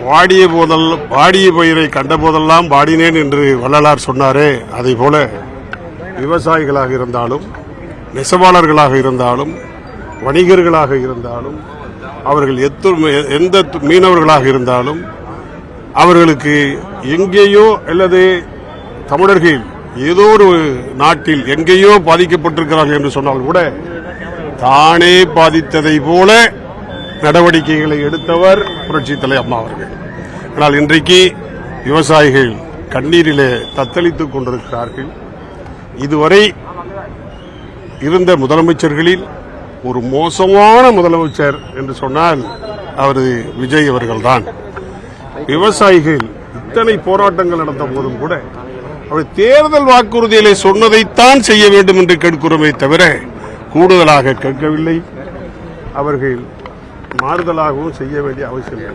வாடிய பயிரை கண்ட போதெல்லாம் பாடினேன் என்று வள்ளலார் சொன்னாரே, அதை போல விவசாயிகளாக இருந்தாலும், நெசவாளர்களாக இருந்தாலும், வணிகர்களாக இருந்தாலும், அவர்கள் எந்த மீனவர்களாக இருந்தாலும், அவர்களுக்கு எங்கேயோ அல்லது தமிழர்கள் ஏதோ ஒரு நாட்டில் எங்கேயோ பாதிக்கப்பட்டிருக்கிறார்கள் என்று சொன்னால் கூட தானே பாதித்ததை போல நடவடிக்கைகளை எடுத்தவர் புரட்சித் தலைவர் அம்மா அவர்கள். ஆனால் இன்றைக்கு விவசாயிகள் கண்ணீரிலே தத்தளித்துக் கொண்டிருக்கிறார்கள். இதுவரை இருந்த முதலமைச்சர்களில் ஒரு மோசமான முதலமைச்சர் என்று சொன்னால் அவர் விஜய் அவர்கள்தான். விவசாயிகள் இத்தனை போராட்டங்கள் நடந்த போதும் கூட அவர் தேர்தல் வாக்குறுதிகளை சொன்னதைத்தான் செய்ய வேண்டும் என்று கேட்கிறோமே தவிர கூடுதலாக கேட்கவில்லை. அவர்கள் மாறுதலாகவும் செய்ய வேண்டிய அவசியம் இல்லை.